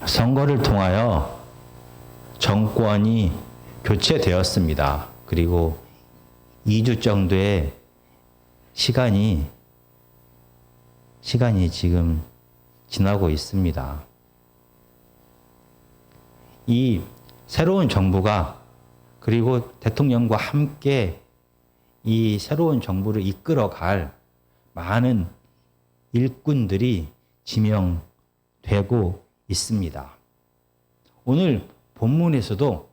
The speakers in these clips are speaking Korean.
선거를 통하여 정권이 교체되었습니다. 그리고 2주 정도의 시간이 지금 지나고 있습니다. 이 새로운 정부가 그리고 대통령과 함께 이 새로운 정부를 이끌어갈 많은 일꾼들이 지명되고 있습니다. 오늘 본문에서도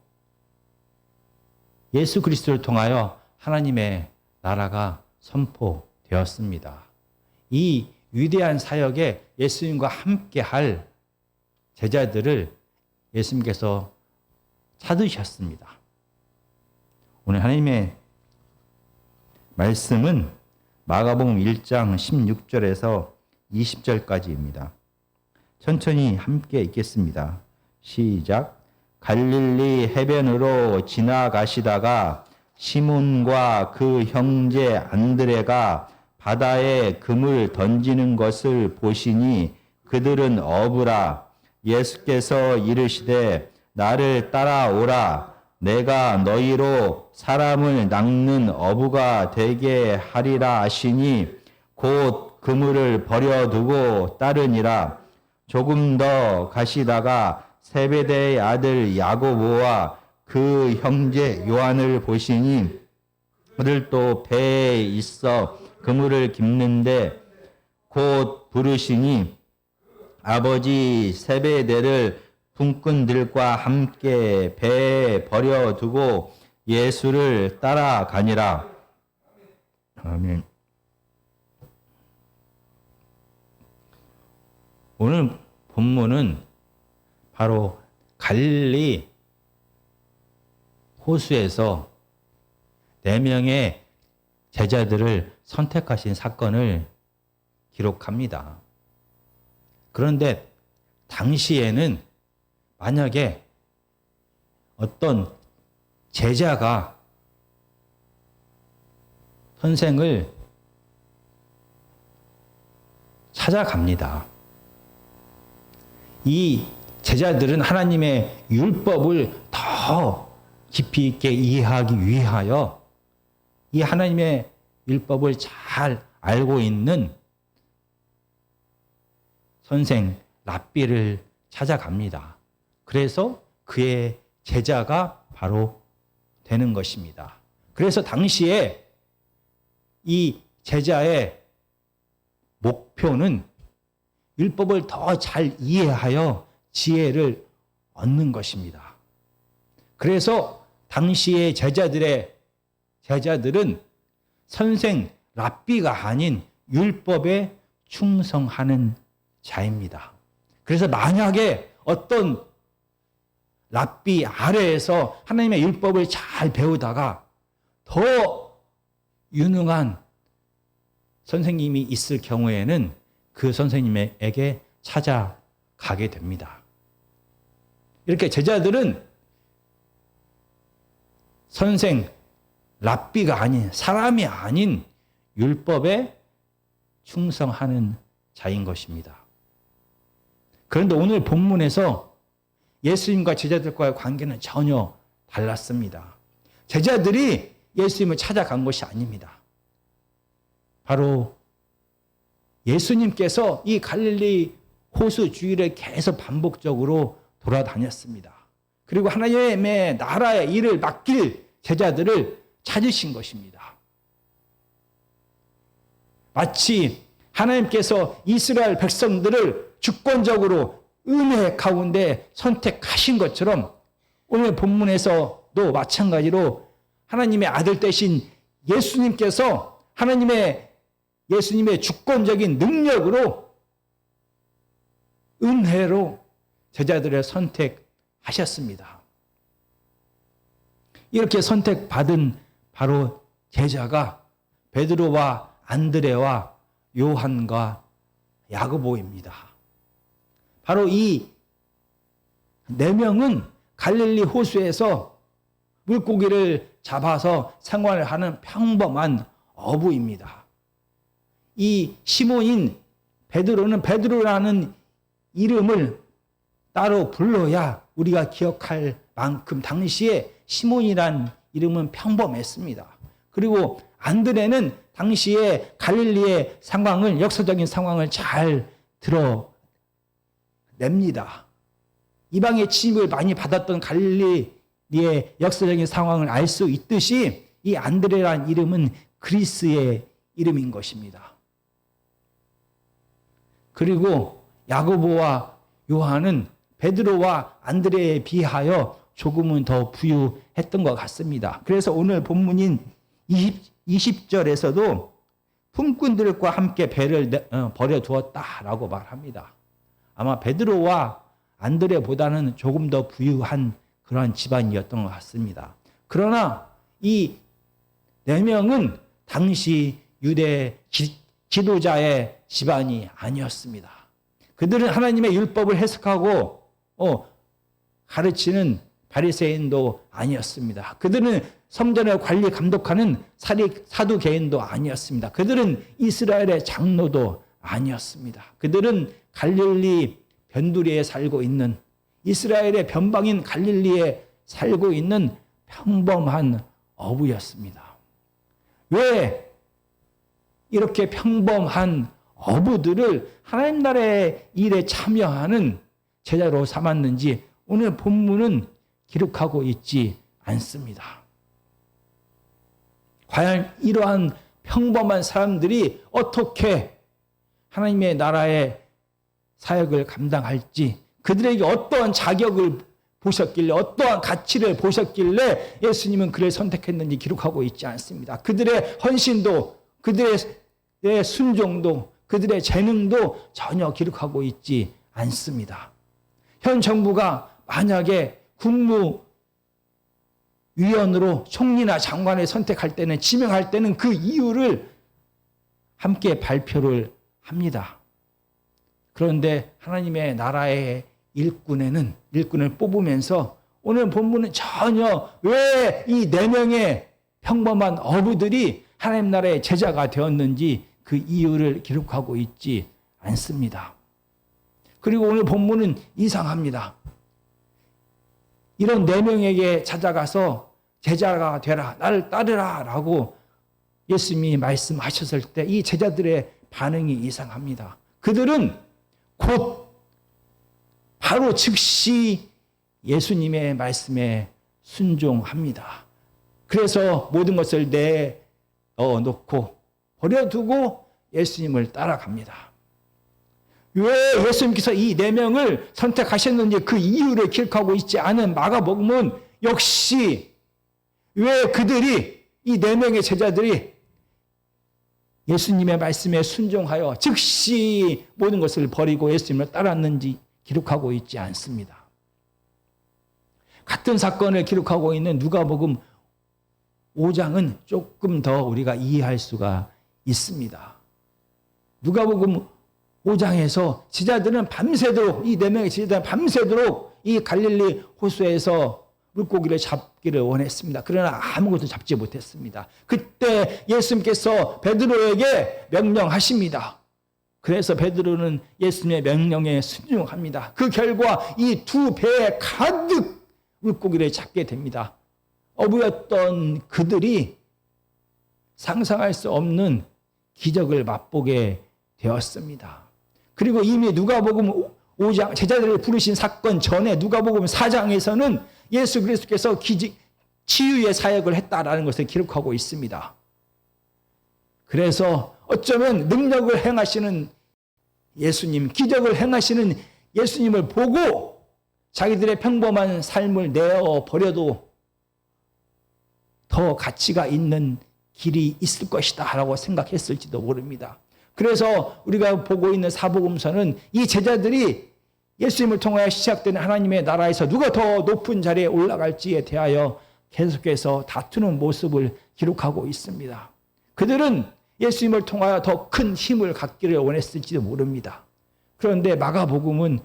예수 그리스도를 통하여 하나님의 나라가 선포되었습니다. 이 위대한 사역에 예수님과 함께 할 제자들을 예수님께서 찾으셨습니다. 오늘 하나님의 말씀은 마가복음 1장 16절에서 20절까지입니다. 천천히 함께 읽겠습니다. 시작. 갈릴리 해변으로 지나가시다가 시몬과 그 형제 안드레가 바다에 금을 던지는 것을 보시니 그들은 어부라. 예수께서 이르시되 나를 따라오라. 내가 너희로 사람을 낚는 어부가 되게 하리라 하시니 곧 그물을 버려두고 따르니라. 조금 더 가시다가 세베대의 아들 야고보와 그 형제 요한을 보시니 그들도 배에 있어 그물을 깁는데 곧 부르시니 아버지 세베대를 품꾼들과 함께 배에 버려두고 예수를 따라가니라. 아멘. 오늘 본문은 바로 갈릴리 호수에서 4명의 제자들을 선택하신 사건을 기록합니다. 그런데 당시에는 만약에 어떤 제자가 선생을 찾아갑니다. 이 제자들은 하나님의 율법을 더 깊이 있게 이해하기 위하여 이 하나님의 율법을 잘 알고 있는 선생 랍비를 찾아갑니다. 그래서 그의 제자가 바로 되는 것입니다. 그래서 당시에 이 제자의 목표는 율법을 더 잘 이해하여 지혜를 얻는 것입니다. 그래서 당시의 제자들은 선생 랍비가 아닌 율법에 충성하는 자입니다. 그래서 만약에 어떤 랍비 아래에서 하나님의 율법을 잘 배우다가 더 유능한 선생님이 있을 경우에는 그 선생님에게 찾아가게 됩니다. 이렇게 제자들은 선생 랍비가 아닌 사람이 아닌 율법에 충성하는 자인 것입니다. 그런데 오늘 본문에서 예수님과 제자들과의 관계는 전혀 달랐습니다. 제자들이 예수님을 찾아간 것이 아닙니다. 바로 예수님께서 이 갈릴리 호수 주위를 계속 반복적으로 돌아다녔습니다. 그리고 하나님의 나라의 일을 맡길 제자들을 찾으신 것입니다. 마치 하나님께서 이스라엘 백성들을 주권적으로 은혜 가운데 선택하신 것처럼 오늘 본문에서도 마찬가지로 하나님의 아들 되신 예수님께서 예수님의 주권적인 능력으로 은혜로 제자들을 선택하셨습니다. 이렇게 선택받은 바로 제자가 베드로와 안드레와 요한과 야고보입니다. 바로 이 4명은 갈릴리 호수에서 물고기를 잡아서 생활을 하는 평범한 어부입니다. 이 시몬인 베드로는 베드로라는 이름을 따로 불러야 우리가 기억할 만큼 당시에 시몬이란 이름은 평범했습니다. 그리고 안드레는 당시에 갈릴리의 상황을, 역사적인 상황을 잘 드러냅니다. 이방의 침입을 많이 받았던 갈릴리의 역사적인 상황을 알 수 있듯이 이 안드레란 이름은 그리스의 이름인 것입니다. 그리고 야고보와 요한은 베드로와 안드레에 비하여 조금은 더 부유했던 것 같습니다. 그래서 오늘 본문인 20절에서도 품꾼들과 함께 배를 버려두었다라고 말합니다. 아마 베드로와 안드레보다는 조금 더 부유한 그러한 집안이었던 것 같습니다. 그러나 이 4명은 당시 유대 지도자의 집안이 아니었습니다. 그들은 하나님의 율법을 해석하고 가르치는 바리새인도 아니었습니다. 그들은 성전을 관리 감독하는 사두개인도 아니었습니다. 그들은 이스라엘의 장로도 아니었습니다. 그들은 갈릴리 변두리에 살고 있는, 이스라엘의 변방인 갈릴리에 살고 있는 평범한 어부였습니다. 왜 이렇게 평범한 어부들을 하나님 나라의 일에 참여하는 제자로 삼았는지 오늘 본문은 기록하고 있지 않습니다. 과연 이러한 평범한 사람들이 어떻게 하나님의 나라의 사역을 감당할지, 그들에게 어떠한 자격을 보셨길래, 어떠한 가치를 보셨길래 예수님은 그를 선택했는지 기록하고 있지 않습니다. 그들의 헌신도, 그들의 순종도, 그들의 재능도 전혀 기록하고 있지 않습니다. 현 정부가 만약에 국무위원으로 총리나 장관을 선택할 때는, 지명할 때는 그 이유를 함께 발표를 합니다. 그런데 하나님의 나라의 일꾼을 뽑으면서 오늘 본문은 전혀 왜 이 4명의 평범한 어부들이 하나님 나라의 제자가 되었는지 그 이유를 기록하고 있지 않습니다. 그리고 오늘 본문은 이상합니다. 이런 4명에게 찾아가서 제자가 되라, 나를 따르라 라고 예수님이 말씀하셨을 때 이 제자들의 반응이 이상합니다. 그들은 곧 바로 즉시 예수님의 말씀에 순종합니다. 그래서 모든 것을 내놓고 버려두고 예수님을 따라갑니다. 왜 예수님께서 이 4명을 선택하셨는지 그 이유를 기록하고 있지 않은 마가복음은 역시 왜 그들이, 이 4명의 제자들이 예수님의 말씀에 순종하여 즉시 모든 것을 버리고 예수님을 따랐는지 기록하고 있지 않습니다. 같은 사건을 기록하고 있는 누가복음 5장은 조금 더 우리가 이해할 수가 있습니다. 누가복음 5장에서 제자들은 밤새도록, 이 4명의 제자들은 밤새도록 이 갈릴리 호수에서 물고기를 잡기를 원했습니다. 그러나 아무것도 잡지 못했습니다. 그때 예수님께서 베드로에게 명령하십니다. 그래서 베드로는 예수님의 명령에 순종합니다. 그 결과 이 2배에 가득 물고기를 잡게 됩니다. 어부였던 그들이 상상할 수 없는 기적을 맛보게 되었습니다. 그리고 이미 누가복음 5장, 제자들을 부르신 사건 전에 누가복음 4장에서는 예수 그리스도께서 치유의 사역을 했다라는 것을 기록하고 있습니다. 그래서 어쩌면 능력을 행하시는 예수님, 기적을 행하시는 예수님을 보고 자기들의 평범한 삶을 내어버려도 더 가치가 있는 길이 있을 것이다 라고 생각했을지도 모릅니다. 그래서 우리가 보고 있는 사복음서는 이 제자들이 예수님을 통하여 시작되는 하나님의 나라에서 누가 더 높은 자리에 올라갈지에 대하여 계속해서 다투는 모습을 기록하고 있습니다. 그들은 예수님을 통하여 더 큰 힘을 갖기를 원했을지도 모릅니다. 그런데 마가복음은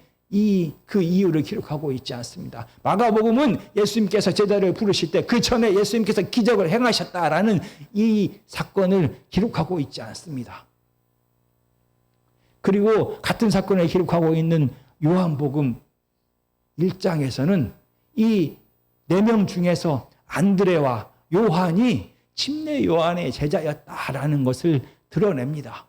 그 이유를 기록하고 있지 않습니다. 마가복음은 예수님께서 제자를 부르실 때 그 전에 예수님께서 기적을 행하셨다라는 이 사건을 기록하고 있지 않습니다. 그리고 같은 사건을 기록하고 있는 요한복음 1장에서는 이 4명 중에서 안드레와 요한이 침례 요한의 제자였다라는 것을 드러냅니다.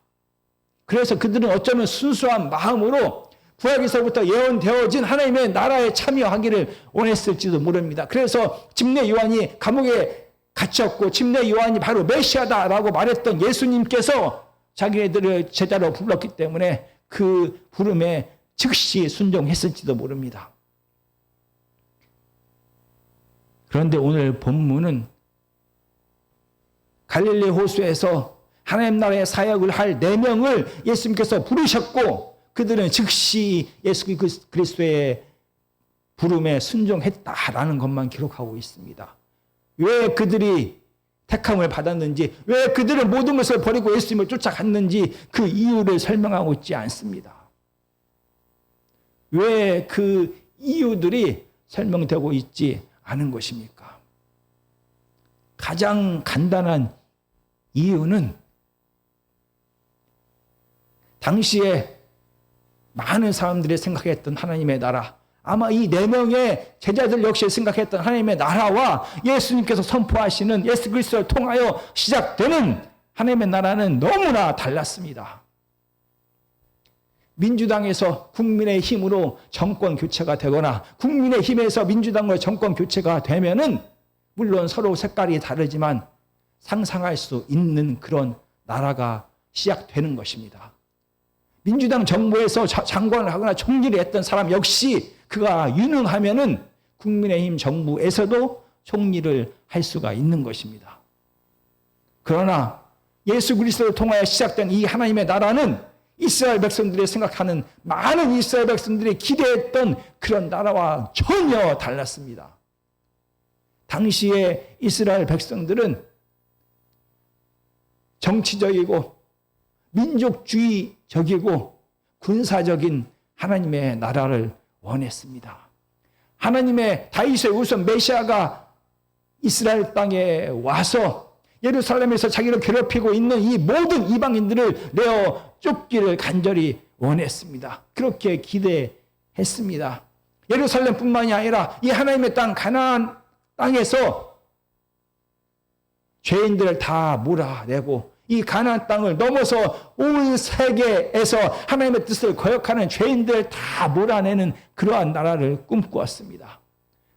그래서 그들은 어쩌면 순수한 마음으로 구약에서부터 예언되어진 하나님의 나라에 참여하기를 원했을지도 모릅니다. 그래서 침례 요한이 감옥에 갇혔고 침례 요한이 바로 메시아다라고 말했던 예수님께서 자기네들을 제자로 불렀기 때문에 그 부름에 즉시 순종했을지도 모릅니다. 그런데 오늘 본문은 갈릴리 호수에서 하나님 나라의 사역을 할 4명을 예수님께서 부르셨고 그들은 즉시 예수 그리스도의 부름에 순종했다라는 것만 기록하고 있습니다. 왜 그들이 택함을 받았는지, 왜 그들은 모든 것을 버리고 예수님을 쫓아갔는지 그 이유를 설명하고 있지 않습니다. 왜 그 이유들이 설명되고 있지 않은 것입니까? 가장 간단한 이유는 당시에 많은 사람들이 생각했던 하나님의 나라, 아마 이 4명의 제자들 역시 생각했던 하나님의 나라와 예수님께서 선포하시는 예수 그리스도를 통하여 시작되는 하나님의 나라는 너무나 달랐습니다. 민주당에서 국민의힘으로 정권 교체가 되거나 국민의힘에서 민주당으로 정권 교체가 되면은 물론 서로 색깔이 다르지만 상상할 수 있는 그런 나라가 시작되는 것입니다. 민주당 정부에서 장관을 하거나 총리를 했던 사람 역시 그가 유능하면은 국민의힘 정부에서도 총리를 할 수가 있는 것입니다. 그러나 예수 그리스도를 통하여 시작된 이 하나님의 나라는 이스라엘 백성들이 생각하는 많은 이스라엘 백성들이 기대했던 그런 나라와 전혀 달랐습니다. 당시에 이스라엘 백성들은 정치적이고 민족주의적이고 군사적인 하나님의 나라를 원했습니다. 하나님의 다윗의 후손 메시아가 이스라엘 땅에 와서 예루살렘에서 자기를 괴롭히고 있는 이 모든 이방인들을 내어 쫓기를 간절히 원했습니다. 그렇게 기대했습니다. 예루살렘뿐만이 아니라 이 하나님의 땅 가나안 땅에서 죄인들을 다 몰아내고 이 가나안 땅을 넘어서 온 세계에서 하나님의 뜻을 거역하는 죄인들을 다 몰아내는 그러한 나라를 꿈꾸었습니다.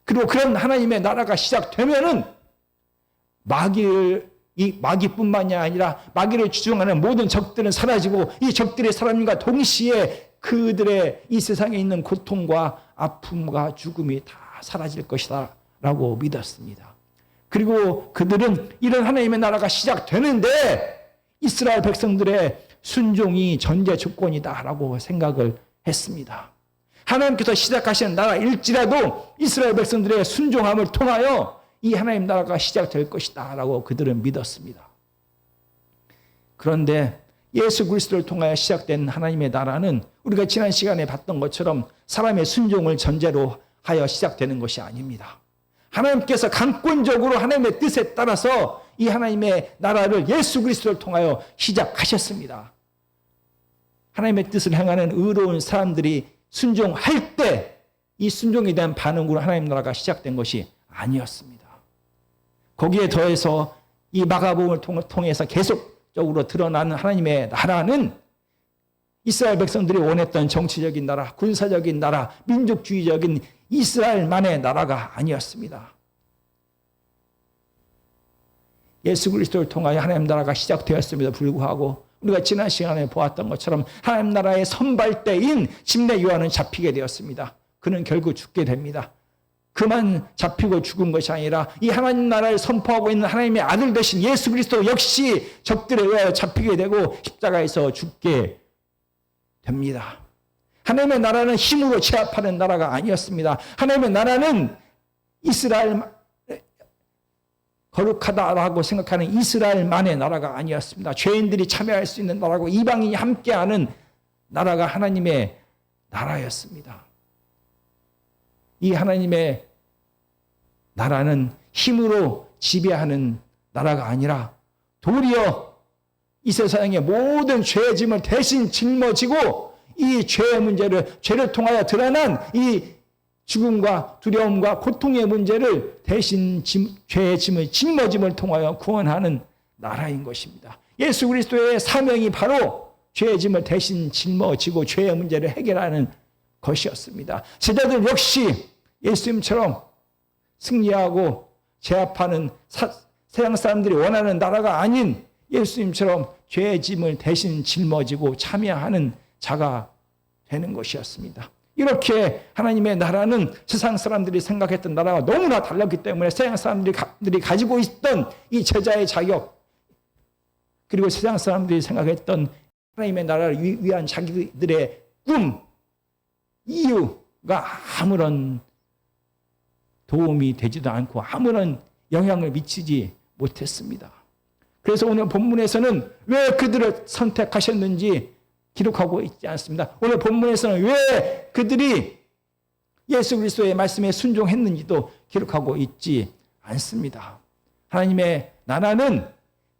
그리고 그런 하나님의 나라가 시작되면은 마귀뿐만이 아니라 마귀를 주장하는 모든 적들은 사라지고 이 적들의 사람과 동시에 그들의 이 세상에 있는 고통과 아픔과 죽음이 다 사라질 것이다 라고 믿었습니다. 그리고 그들은 이런 하나님의 나라가 시작되는데 이스라엘 백성들의 순종이 전제 조건이다라고 생각을 했습니다. 하나님께서 시작하신 나라일지라도 이스라엘 백성들의 순종함을 통하여 이 하나님 나라가 시작될 것이다라고 그들은 믿었습니다. 그런데 예수 그리스도를 통하여 시작된 하나님의 나라는 우리가 지난 시간에 봤던 것처럼 사람의 순종을 전제로 하여 시작되는 것이 아닙니다. 하나님께서 강권적으로 하나님의 뜻에 따라서 이 하나님의 나라를 예수 그리스도를 통하여 시작하셨습니다. 하나님의 뜻을 행하는 의로운 사람들이 순종할 때 이 순종에 대한 반응으로 하나님 나라가 시작된 것이 아니었습니다. 거기에 더해서 이 마가복음을 통해서 계속적으로 드러나는 하나님의 나라는 이스라엘 백성들이 원했던 정치적인 나라, 군사적인 나라, 민족주의적인 이스라엘만의 나라가 아니었습니다. 예수 그리스도를 통하여 하나님 나라가 시작되었음에도 불구하고 우리가 지난 시간에 보았던 것처럼 하나님 나라의 선발대인 침례 요한은 잡히게 되었습니다. 그는 결국 죽게 됩니다. 그만 잡히고 죽은 것이 아니라 이 하나님 나라를 선포하고 있는 하나님의 아들 되신 예수 그리스도 역시 적들에 의하여 잡히게 되고 십자가에서 죽게 됩니다. 하나님의 나라는 힘으로 제압하는 나라가 아니었습니다. 하나님의 나라는 이스라엘 거룩하다라고 생각하는 이스라엘만의 나라가 아니었습니다. 죄인들이 참여할 수 있는 나라고 이방인이 함께하는 나라가 하나님의 나라였습니다. 이 하나님의 나라는 힘으로 지배하는 나라가 아니라 도리어 이 세상의 모든 죄의 짐을 대신 짊어지고 이 죄의 문제를 죄를 통하여 드러난 이 죽음과 두려움과 고통의 문제를 대신 죄의 짐을 짊어짐을 통하여 구원하는 나라인 것입니다. 예수 그리스도의 사명이 바로 죄의 짐을 대신 짊어지고 죄의 문제를 해결하는 것이었습니다. 제자들 역시 예수님처럼 승리하고 제압하는 세상 사람들이 원하는 나라가 아닌 예수님처럼 죄의 짐을 대신 짊어지고 참여하는 자가 되는 것이었습니다. 이렇게 하나님의 나라는 세상 사람들이 생각했던 나라와 너무나 달랐기 때문에 세상 사람들이 가지고 있던 이 제자의 자격, 그리고 세상 사람들이 생각했던 하나님의 나라를 위한 자기들의 꿈, 이유가 아무런 도움이 되지도 않고 아무런 영향을 미치지 못했습니다. 그래서 오늘 본문에서는 왜 그들을 선택하셨는지 기록하고 있지 않습니다. 오늘 본문에서는 왜 그들이 예수 그리스도의 말씀에 순종했는지도 기록하고 있지 않습니다. 하나님의 나라는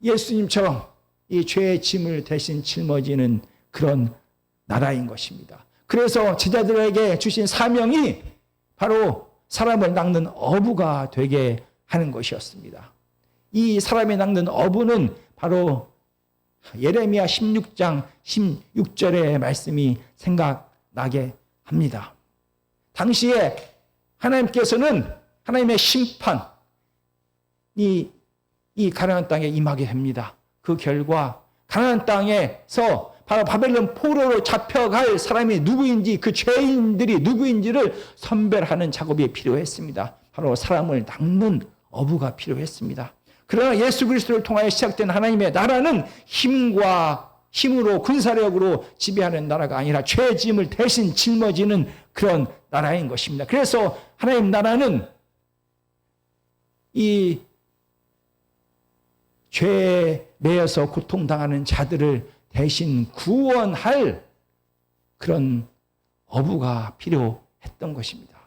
예수님처럼 이 죄의 짐을 대신 짊어지는 그런 나라인 것입니다. 그래서 제자들에게 주신 사명이 바로 사람을 낚는 어부가 되게 하는 것이었습니다. 이 사람이 낚는 어부는 바로 예레미야 16장 16절의 말씀이 생각나게 합니다. 당시에 하나님께서는 하나님의 심판이 이 가나안 땅에 임하게 됩니다. 그 결과 가나안 땅에서 바로 바벨론 포로로 잡혀갈 사람이 누구인지, 그 죄인들이 누구인지를 선별하는 작업이 필요했습니다. 바로 사람을 낚는 어부가 필요했습니다. 그러나 예수 그리스도를 통하여 시작된 하나님의 나라는 힘으로 군사력으로 지배하는 나라가 아니라 죄의 짐을 대신 짊어지는 그런 나라인 것입니다. 그래서 하나님 나라는 이 죄에 매여서 고통당하는 자들을 대신 구원할 그런 어부가 필요했던 것입니다.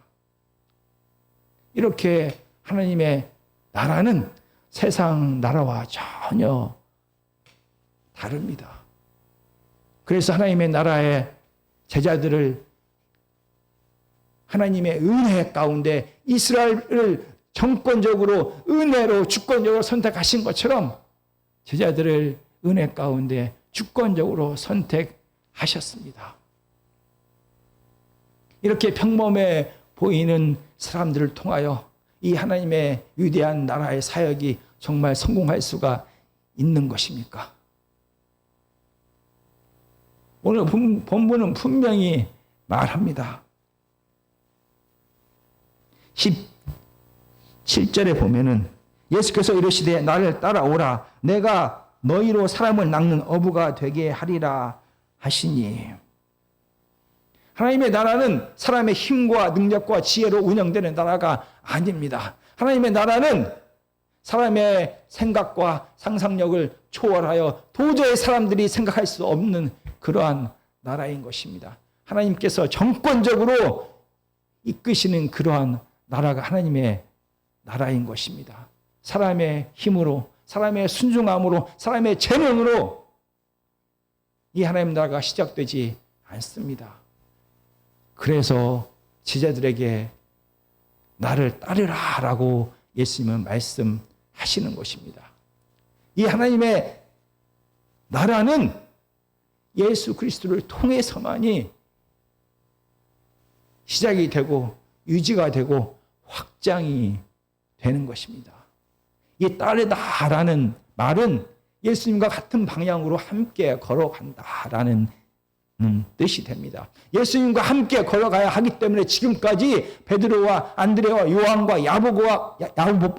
이렇게 하나님의 나라는 세상 나라와 전혀 다릅니다. 그래서 하나님의 나라의 제자들을 하나님의 은혜 가운데 이스라엘을 정권적으로 은혜로 주권적으로 선택하신 것처럼 제자들을 은혜 가운데 주권적으로 선택하셨습니다. 이렇게 평범해 보이는 사람들을 통하여 이 하나님의 위대한 나라의 사역이 정말 성공할 수가 있는 것입니까? 오늘 본문은 분명히 말합니다. 17절에 보면은 예수께서 이르시되 나를 따라오라 내가 너희로 사람을 낚는 어부가 되게 하리라 하시니. 하나님의 나라는 사람의 힘과 능력과 지혜로 운영되는 나라가 아닙니다. 하나님의 나라는 사람의 생각과 상상력을 초월하여 도저히 사람들이 생각할 수 없는 그러한 나라인 것입니다. 하나님께서 정권적으로 이끄시는 그러한 나라가 하나님의 나라인 것입니다. 사람의 힘으로, 사람의 순종함으로, 사람의 재능으로 이 하나님 나라가 시작되지 않습니다. 그래서 제자들에게 나를 따르라 라고 예수님은 말씀하시는 것입니다. 이 하나님의 나라는 예수 그리스도를 통해서만이 시작이 되고 유지가 되고 확장이 되는 것입니다. 이 따르다라는 말은 예수님과 같은 방향으로 함께 걸어간다라는 뜻이 됩니다. 예수님과 함께 걸어가야 하기 때문에 지금까지 베드로와 안드레와 요한과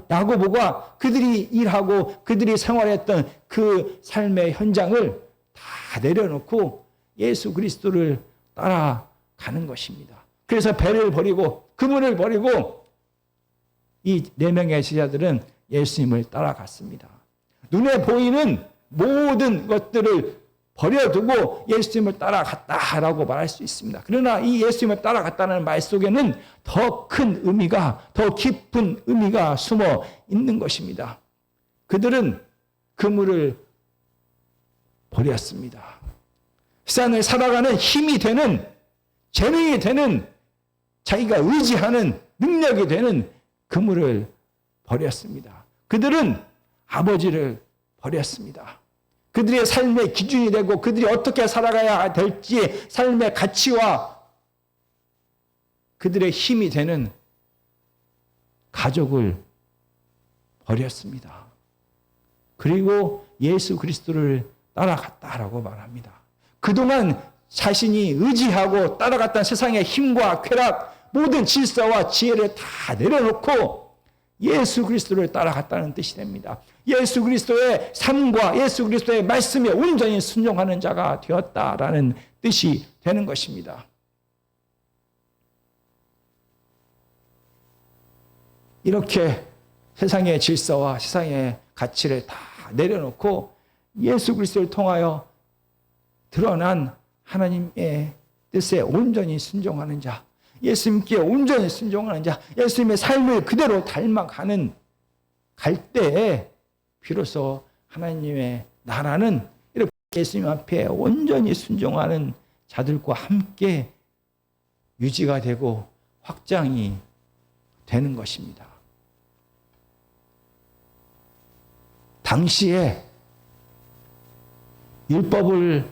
야고보가 그들이 일하고 그들이 생활했던 그 삶의 현장을 다 내려놓고 예수 그리스도를 따라가는 것입니다. 그래서 배를 버리고 그물을 버리고 이 4명의 제자들은 예수님을 따라갔습니다. 눈에 보이는 모든 것들을 버려두고 예수님을 따라갔다라고 말할 수 있습니다. 그러나 이 예수님을 따라갔다는 말 속에는 더 큰 의미가, 더 깊은 의미가 숨어 있는 것입니다. 그들은 그물을 버렸습니다. 세상을 살아가는 힘이 되는, 재능이 되는 자기가 의지하는 능력이 되는 그물을 버렸습니다. 그들은 아버지를 버렸습니다. 그들의 삶의 기준이 되고 그들이 어떻게 살아가야 될지 삶의 가치와 그들의 힘이 되는 가족을 버렸습니다. 그리고 예수 그리스도를 따라갔다라고 말합니다. 그동안 자신이 의지하고 따라갔던 세상의 힘과 쾌락, 모든 질서와 지혜를 다 내려놓고 예수 그리스도를 따라갔다는 뜻이 됩니다. 예수 그리스도의 삶과 예수 그리스도의 말씀에 온전히 순종하는 자가 되었다라는 뜻이 되는 것입니다. 이렇게 세상의 질서와 세상의 가치를 다 내려놓고 예수 그리스도를 통하여 드러난 하나님의 뜻에 온전히 순종하는 자, 예수님께 온전히 순종하는 자, 예수님의 삶을 그대로 닮아가는 갈 때에 비로소 하나님의 나라는 이렇게 예수님 앞에 온전히 순종하는 자들과 함께 유지가 되고 확장이 되는 것입니다. 당시에 율법을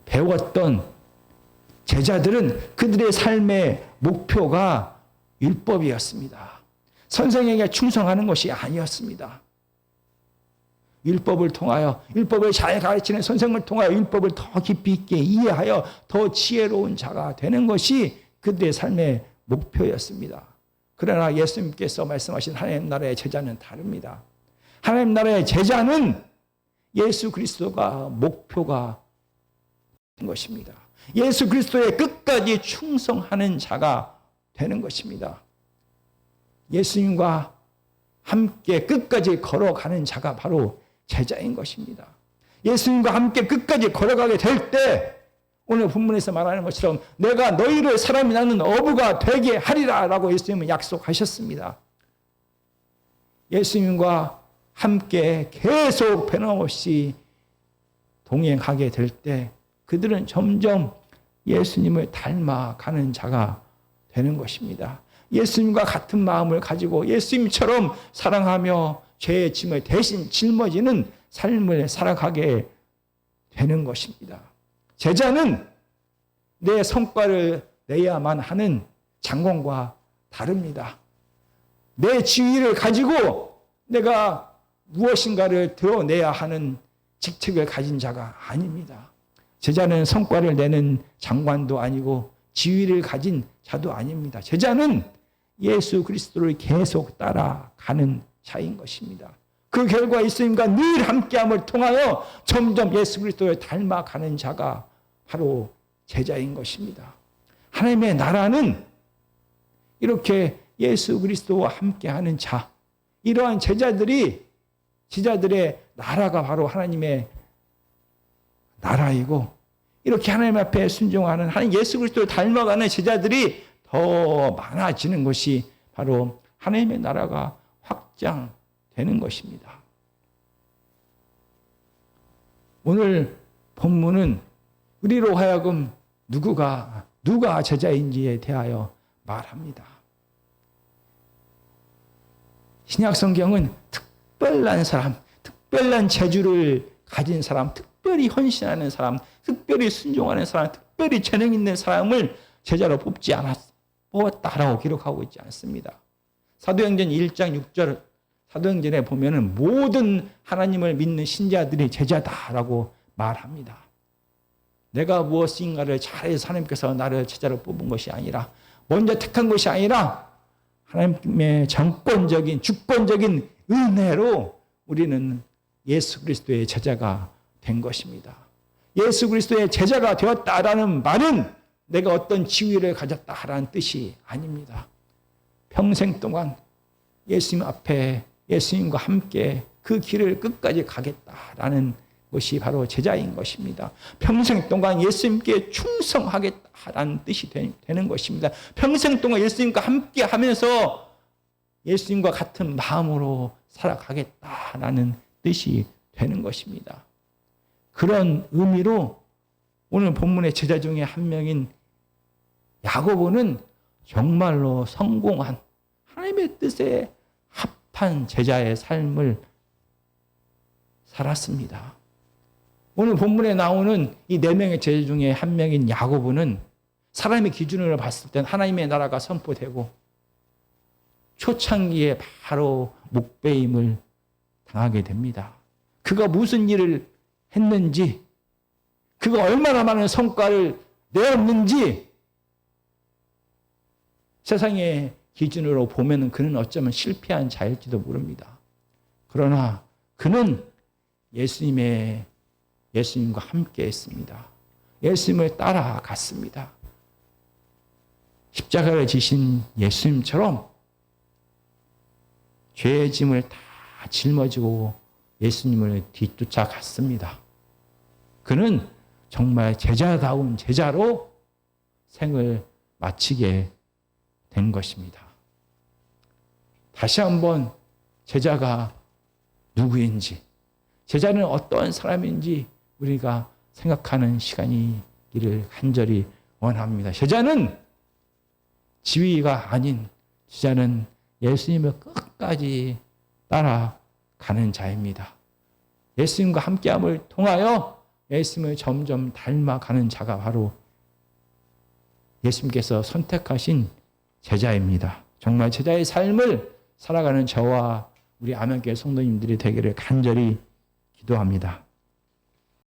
배웠던 제자들은 그들의 삶의 목표가 율법이었습니다. 선생에게 충성하는 것이 아니었습니다. 율법을 통하여, 율법을 잘 가르치는 선생을 통하여 율법을 더 깊이 있게 이해하여 더 지혜로운 자가 되는 것이 그들의 삶의 목표였습니다. 그러나 예수님께서 말씀하신 하나님 나라의 제자는 다릅니다. 하나님 나라의 제자는 예수 그리스도가 목표가 된 것입니다. 예수 그리스도에 끝까지 충성하는 자가 되는 것입니다. 예수님과 함께 끝까지 걸어가는 자가 바로 제자인 것입니다. 예수님과 함께 끝까지 걸어가게 될 때 오늘 본문에서 말하는 것처럼 내가 너희를 사람이 낳는 어부가 되게 하리라 라고 예수님은 약속하셨습니다. 예수님과 함께 계속 변함없이 동행하게 될 때 그들은 점점 예수님을 닮아가는 자가 되는 것입니다. 예수님과 같은 마음을 가지고 예수님처럼 사랑하며 죄의 짐을 대신 짊어지는 삶을 살아가게 되는 것입니다. 제자는 내 성과를 내야만 하는 장관과 다릅니다. 내 지위를 가지고 내가 무엇인가를 드러내야 하는 직책을 가진 자가 아닙니다. 제자는 성과를 내는 장관도 아니고 지위를 가진 자도 아닙니다. 제자는 예수 그리스도를 계속 따라가는 자인 것입니다. 그 결과 예수님과 늘 함께함을 통하여 점점 예수 그리스도를 닮아가는 자가 바로 제자인 것입니다. 하나님의 나라는 이렇게 예수 그리스도와 함께하는 자, 이러한 제자들의 나라가 바로 하나님의 나라이고 이렇게 하나님 앞에 순종하는 하나님 예수 그리스도를 닮아가는 제자들이 더 많아지는 것이 바로 하나님의 나라가 확장되는 것입니다. 오늘 본문은 우리로 하여금 누가 제자인지에 대하여 말합니다. 신약 성경은 특별한 사람, 특별한 재주를 가진 사람, 특별히 헌신하는 사람, 특별히 순종하는 사람, 특별히 재능 있는 사람을 제자로 뽑았다라고 기록하고 있지 않습니다. 사도행전 1장 6절 사도행전에 보면은 모든 하나님을 믿는 신자들이 제자다라고 말합니다. 내가 무엇인가를 잘해서 하나님께서 나를 제자로 뽑은 것이 아니라 먼저 택한 것이 아니라 하나님의 정권적인 주권적인 은혜로 우리는 예수 그리스도의 제자가 된 것입니다. 예수 그리스도의 제자가 되었다라는 말은 내가 어떤 지위를 가졌다라는 뜻이 아닙니다. 평생 동안 예수님 앞에 예수님과 함께 그 길을 끝까지 가겠다라는 것이 바로 제자인 것입니다. 평생 동안 예수님께 충성하겠다라는 뜻이 되는 것입니다. 평생 동안 예수님과 함께 하면서 예수님과 같은 마음으로 살아가겠다라는 뜻이 되는 것입니다. 그런 의미로 오늘 본문의 제자 중에 한 명인 야고보는 정말로 성공한 하나님의 뜻에 합한 제자의 삶을 살았습니다. 오늘 본문에 나오는 이 4명의 제자 중에 한 명인 야고보는 사람의 기준으로 봤을 땐 하나님의 나라가 선포되고 초창기에 바로 목배임을 당하게 됩니다. 그가 무슨 일을 했는지, 그가 얼마나 많은 성과를 내었는지 세상의 기준으로 보면 그는 어쩌면 실패한 자일지도 모릅니다. 그러나 그는 예수님과 함께 했습니다. 예수님을 따라갔습니다. 십자가를 지신 예수님처럼 죄의 짐을 다 짊어지고 예수님을 뒤쫓아갔습니다. 그는 정말 제자다운 제자로 생을 마치게 된 것입니다. 다시 한번 제자가 누구인지, 제자는 어떤 사람인지 우리가 생각하는 시간이기를 간절히 원합니다. 제자는 지위가 아닌, 제자는 예수님을 끝까지 따라가는 자입니다. 예수님과 함께함을 통하여 예수님을 점점 닮아가는 자가 바로 예수님께서 선택하신 제자입니다. 정말 제자의 삶을 살아가는 저와 우리 아멘교회 성도님들이 되기를 간절히 기도합니다.